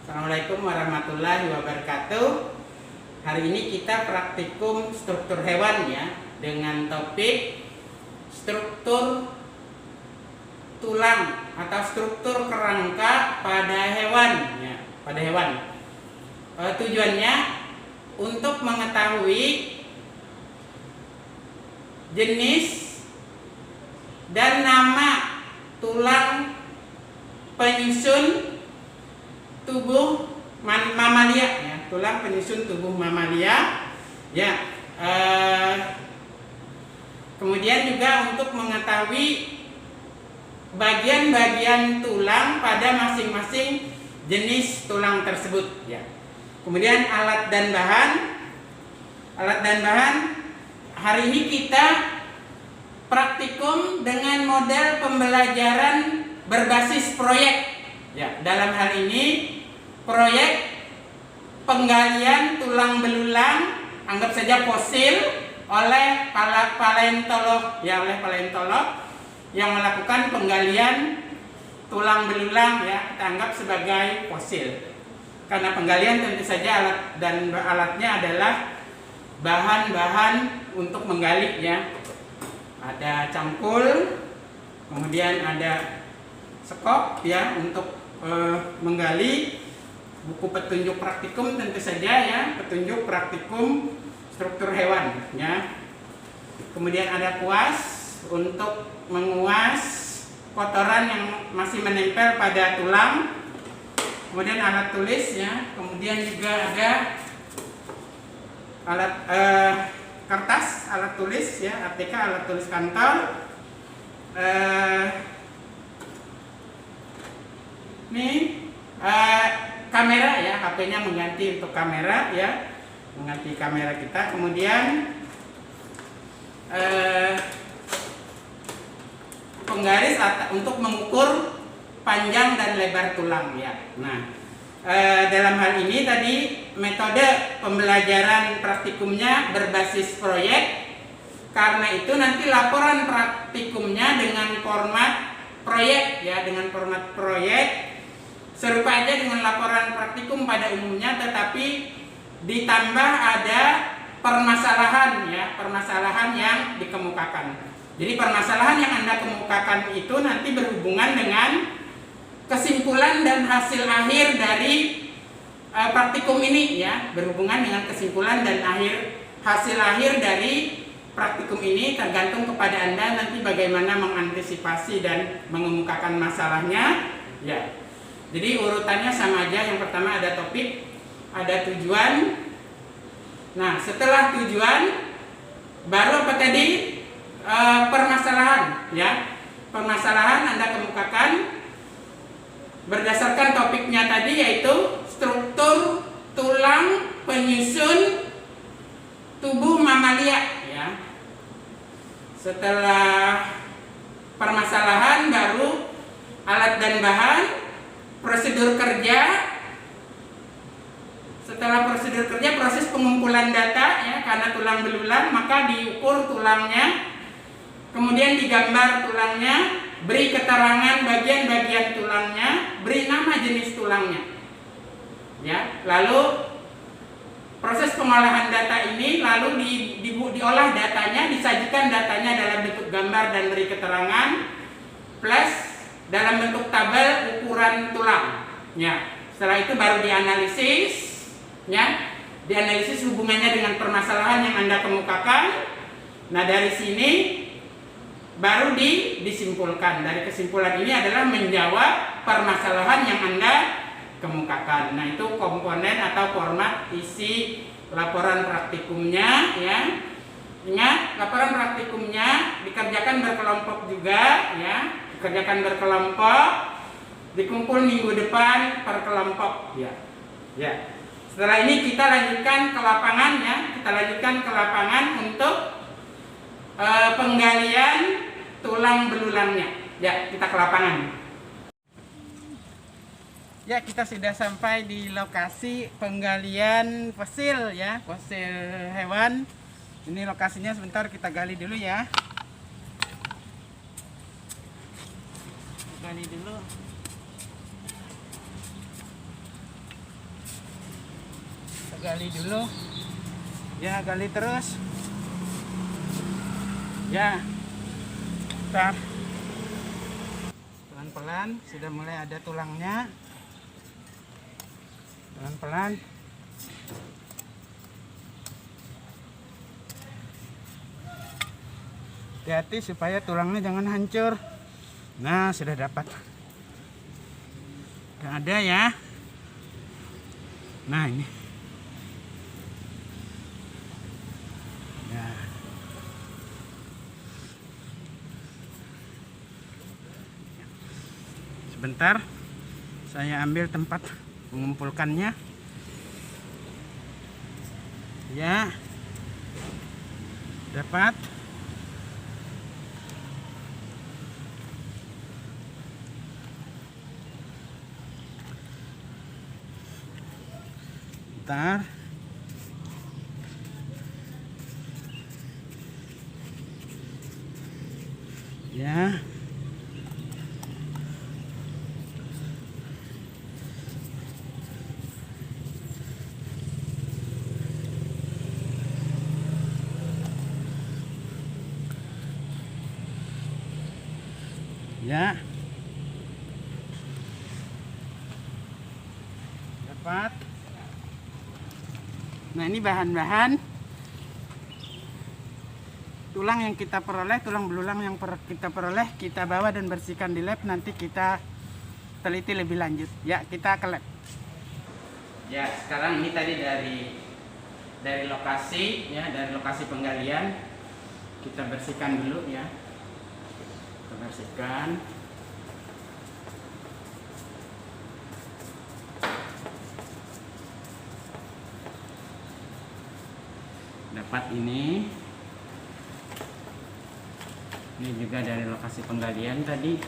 Assalamualaikum warahmatullahi wabarakatuh. Hari ini kita praktikum struktur hewan ya, dengan topik struktur tulang atau struktur kerangka pada hewan ya, pada hewan. Tujuannya untuk mengetahui jenis dan nama tulang penyusun tubuh mamalia ya, tulang penyusun tubuh mamalia ya. Kemudian juga untuk mengetahui bagian-bagian tulang pada masing-masing jenis tulang tersebut ya. Kemudian alat dan bahan hari ini kita praktikum dengan model pembelajaran berbasis proyek ya. Dalam hal ini proyek penggalian tulang belulang, anggap saja fosil, oleh paleontolog ya, oleh paleontolog yang melakukan penggalian tulang belulang ya, kita anggap sebagai fosil. Karena penggalian tentu saja alatnya adalah bahan-bahan untuk menggali ya. Ada cangkul, kemudian ada sekop ya untuk menggali. Buku petunjuk praktikum tentu saja ya, petunjuk praktikum struktur hewan ya. Kemudian ada kuas untuk menguas kotoran yang masih menempel pada tulang. Kemudian alat tulis ya, kemudian juga ada alat kertas, alat tulis ya, ATK, alat tulis kantor. Ini kamera ya, HP-nya mengganti untuk kamera ya, mengganti kamera kita. Kemudian penggaris untuk mengukur panjang dan lebar tulang ya. Nah, dalam hal ini tadi metode pembelajaran praktikumnya berbasis proyek. Karena itu nanti laporan praktikumnya dengan format proyek ya, dengan format proyek. Serupa aja dengan laporan praktikum pada umumnya, tetapi ditambah ada permasalahan ya, permasalahan yang dikemukakan. Jadi permasalahan yang Anda kemukakan itu nanti berhubungan dengan kesimpulan dan hasil akhir dari praktikum ini ya, berhubungan dengan kesimpulan dan hasil akhir dari praktikum ini, tergantung kepada Anda nanti bagaimana mengantisipasi dan mengemukakan masalahnya ya. Jadi urutannya sama aja, yang pertama ada topik, ada tujuan. Nah, setelah tujuan baru apa tadi? Permasalahan ya. Permasalahan Anda kemukakan berdasarkan topiknya tadi, yaitu struktur tulang penyusun tubuh mamalia ya. Setelah permasalahan baru alat dan bahan, prosedur kerja. Setelah prosedur kerja, proses pengumpulan data ya, karena tulang belulang maka diukur tulangnya, kemudian digambar tulangnya, beri keterangan bagian-bagian tulangnya, beri nama jenis tulangnya ya. Lalu proses pengolahan data ini lalu diolah datanya, disajikan datanya dalam bentuk gambar dan beri keterangan, plus dalam bentuk tabel ukuran tulang ya. Setelah itu baru dianalisis ya, dianalisis hubungannya dengan permasalahan yang Anda kemukakan. Nah, dari sini baru disimpulkan. Dari kesimpulan ini adalah menjawab permasalahan yang Anda kemukakan. Nah, itu komponen atau format isi laporan praktikumnya ya. Ingat, laporan praktikumnya dikerjakan berkelompok juga ya. Dikerjakan berkelompok, dikumpul minggu depan per kelompok ya. Ya. Setelah ini kita lanjutkan ke lapangan ya. Kita lanjutkan ke lapangan untuk penggalian tulang belulangnya. Ya, kita ke lapangan. Ya, kita sudah sampai di lokasi penggalian fosil ya, fosil hewan. Ini lokasinya, sebentar kita gali dulu ya. Gali dulu. gali dulu. Ya, gali terus. Ya. Bentar. Pelan-pelan sudah mulai ada tulangnya. Pelan-pelan. Hati-hati supaya tulangnya jangan hancur. Nah, sudah dapat. Udah ada ya. Nah, ini. Nah. Sebentar, saya ambil tempat mengumpulkannya. Ya, dapat. Bentar. Ya. Ya. Dapat. Nah, ini bahan-bahan tulang yang kita peroleh, tulang belulang yang kita peroleh, kita bawa dan bersihkan di lab. Nanti kita teliti lebih lanjut. Ya, kita ke lab. Ya, sekarang ini tadi dari lokasi ya, dari lokasi penggalian kita bersihkan dulu ya. Kita bersihkan. Dapat ini juga dari lokasi penggalian tadi.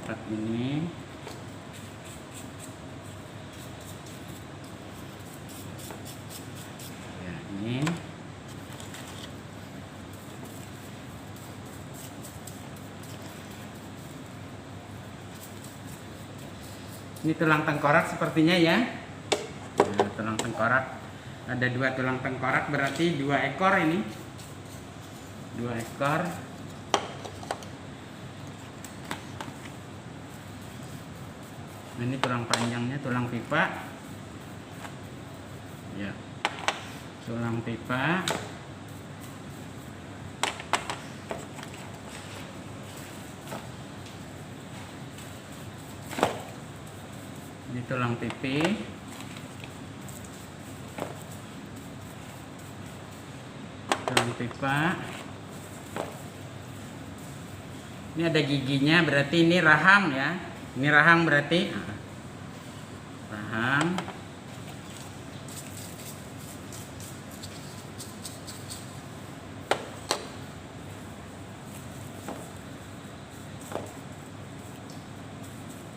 Dapat ini. Ya, ini. Ini tulang tengkorak sepertinya ya. Nah, tulang tengkorak. Ada 2 tulang tengkorak, berarti 2 ekor ini. 2 ekor. Nah, ini tulang panjangnya, tulang pipa. Ya. Tulang pipa. Ini tulang pipi. Tulang pipa. Ini ada giginya, berarti ini rahang ya. Ini rahang berarti. Rahang.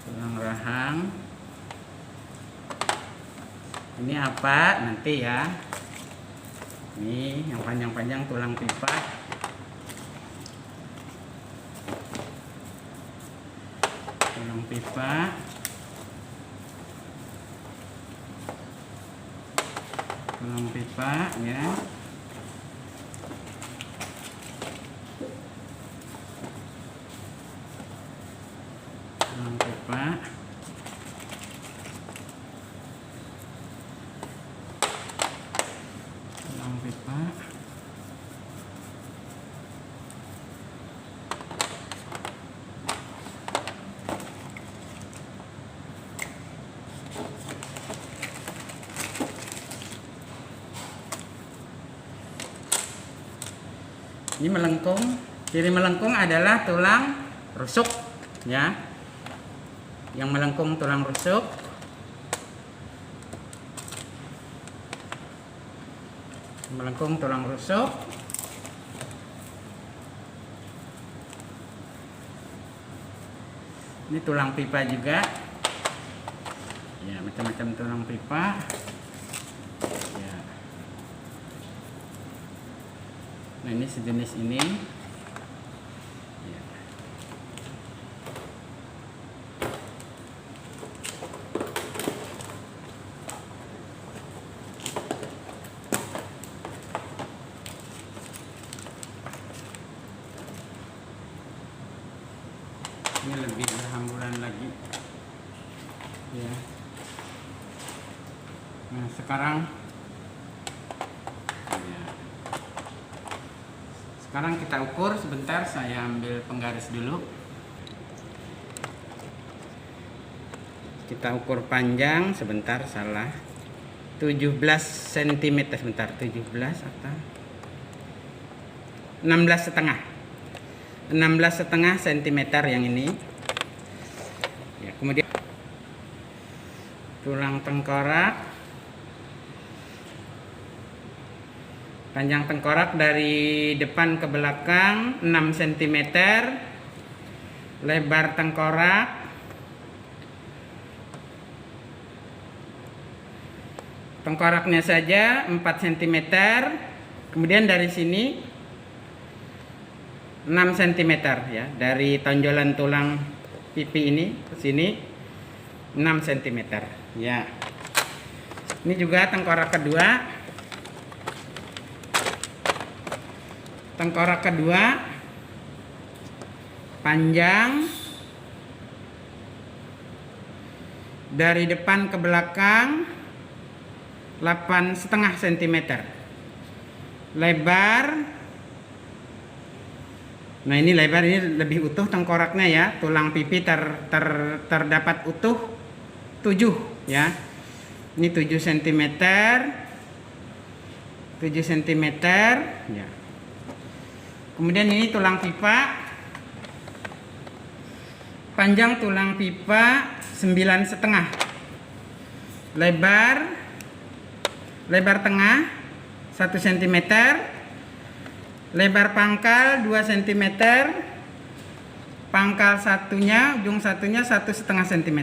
Tulang rahang. Ini apa nanti ya? Ini yang panjang-panjang tulang pipa. Tulang pipa. Tulang pipa ya. Tulang pipa. Pipa. Ini melengkung. Ciri melengkung adalah tulang rusuk ya. Yang melengkung tulang rusuk. Melengkung tulang rusuk. Ini tulang pipa juga ya, macam-macam tulang pipa ya. Nah, ini sejenis ini ya. Ini lebih berhamburan lagi ya. Nah sekarang ya. Sekarang kita ukur sebentar, saya ambil penggaris dulu. Kita ukur panjang sebentar, salah, 17 cm sebentar, 17 atau 16,5 cm yang ini ya. Kemudian tulang tengkorak, panjang tengkorak dari depan ke belakang 6 cm, lebar tengkorak tengkoraknya saja 4 cm, kemudian dari sini 6 cm ya, dari tonjolan tulang pipi ini ke sini 6 cm ya. Ini juga tengkorak kedua. Tengkorak kedua panjang dari depan ke belakang 8,5 cm, lebar, nah ini lebar, ini lebih utuh tengkoraknya ya, tulang pipi terdapat utuh 7 ya. Ini 7 cm, 7 cm ya. Kemudian ini tulang pipa, panjang tulang pipa 9,5, lebar tengah 1 cm, lebar pangkal 2 cm, pangkal satunya, ujung satunya 1,5 cm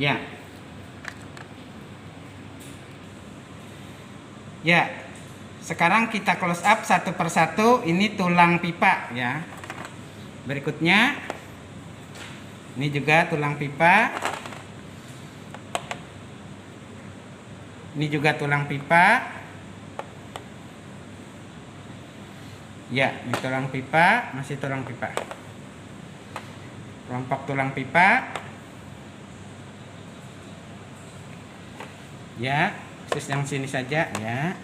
ya. Ya, sekarang kita close up satu persatu. Ini tulang pipa ya. Berikutnya ini juga tulang pipa. Ini juga tulang pipa. Ya, ini tulang pipa, masih tulang pipa. Kelompok tulang pipa. Ya, khusus yang sini saja ya.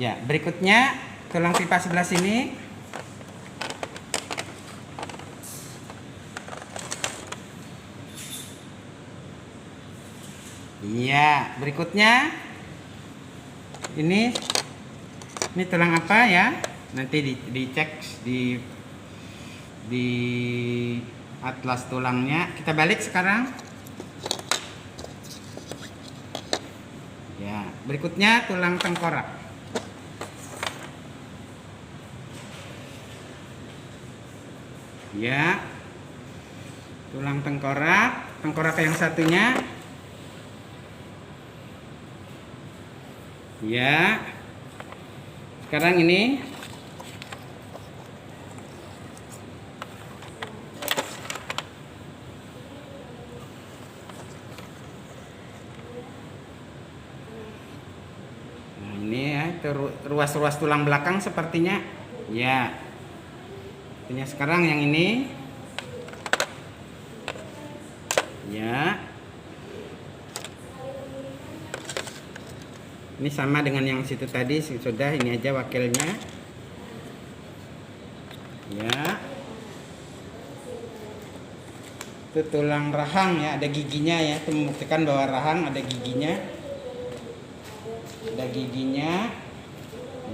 Ya, berikutnya tulang pipa sebelah sini. Iya, berikutnya ini tulang apa ya? Nanti dicek di atlas tulangnya. Kita balik sekarang. Ya, berikutnya tulang tengkorak. Ya, tulang tengkorak yang satunya. Ya, sekarang ini ya, itu ruas-ruas tulang belakang sepertinya ya. Artinya sekarang yang ini ya. Ini sama dengan yang situ tadi, sudah, ini aja wakilnya. Ya. Itu tulang rahang ya, ada giginya ya. Itu membuktikan bahwa rahang ada giginya. Ada giginya.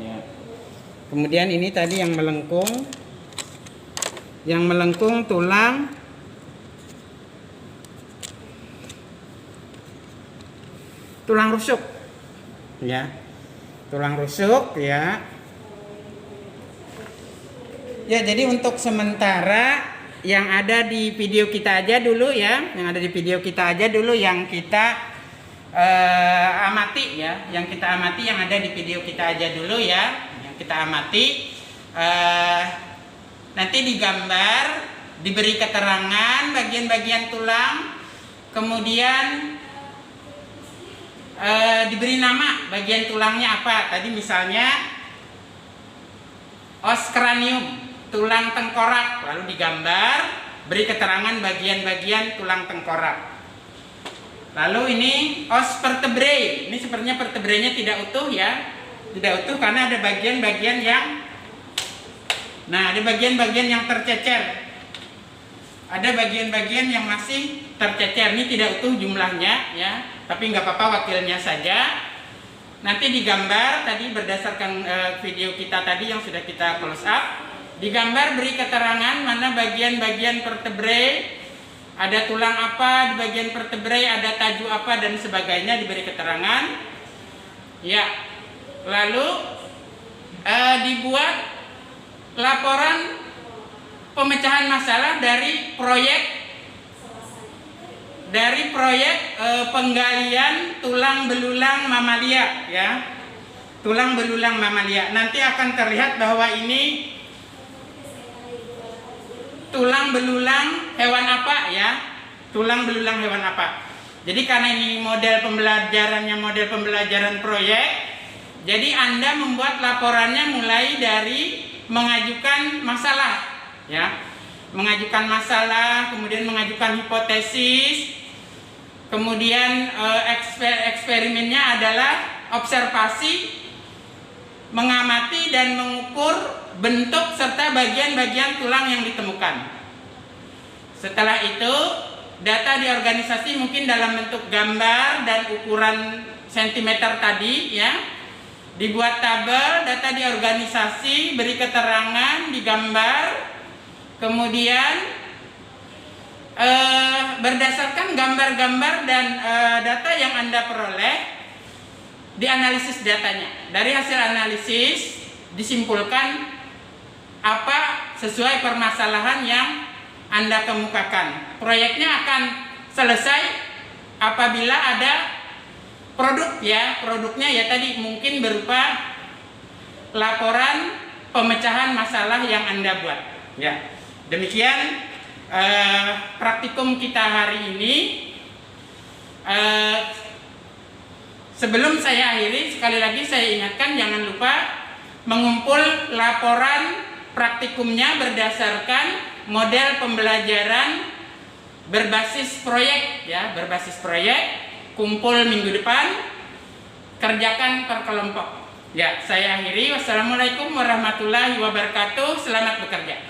Ya. Kemudian ini tadi yang melengkung. Yang melengkung tulang rusuk. Ya, tulang rusuk ya. Ya, jadi untuk sementara yang ada di video kita aja dulu ya, yang kita amati ya, yang ada di video kita aja dulu ya, yang kita amati. Nanti digambar, diberi keterangan bagian-bagian tulang, kemudian diberi nama bagian tulangnya apa. Tadi misalnya os cranium, tulang tengkorak, lalu digambar, beri keterangan bagian-bagian tulang tengkorak. Lalu ini os vertebrae, ini sepertinya vertebrae-nya tidak utuh ya, tidak utuh karena ada bagian-bagian yang, nah ada bagian-bagian yang tercecer, ada bagian-bagian yang masih tercecer, ini tidak utuh jumlahnya ya, tapi nggak apa-apa, wakilnya saja. Nanti digambar tadi berdasarkan video kita tadi yang sudah kita close up, digambar beri keterangan mana bagian-bagian vertebrae. Ada tulang apa di bagian vertebrae, ada taju apa dan sebagainya, diberi keterangan. Ya, lalu dibuat laporan pemecahan masalah dari proyek penggalian tulang belulang mamalia ya. Tulang belulang mamalia. Nanti akan terlihat bahwa ini tulang belulang hewan apa ya, tulang belulang hewan apa. Jadi karena ini model pembelajaran proyek, jadi Anda membuat laporannya mulai dari mengajukan masalah ya, mengajukan masalah, kemudian mengajukan hipotesis, kemudian eksperimennya adalah observasi, mengamati dan mengukur bentuk serta bagian-bagian tulang yang ditemukan. Setelah itu, data di organisasi mungkin dalam bentuk gambar dan ukuran sentimeter tadi ya. Dibuat tabel data di organisasi, beri keterangan, digambar. Kemudian berdasarkan gambar-gambar dan data yang Anda peroleh, dianalisis datanya. Dari hasil analisis disimpulkan apa sesuai permasalahan yang Anda kemukakan. Proyeknya akan selesai apabila ada produk ya. Produknya ya tadi mungkin berupa laporan pemecahan masalah yang Anda buat. Ya. Demikian praktikum kita hari ini. Sebelum saya akhiri, sekali lagi saya ingatkan jangan lupa mengumpul laporan praktikumnya berdasarkan model pembelajaran berbasis proyek ya, berbasis proyek. Kumpul minggu depan, kerjakan per kelompok. Ya, saya akhiri. Wassalamualaikum warahmatullahi wabarakatuh. Selamat bekerja.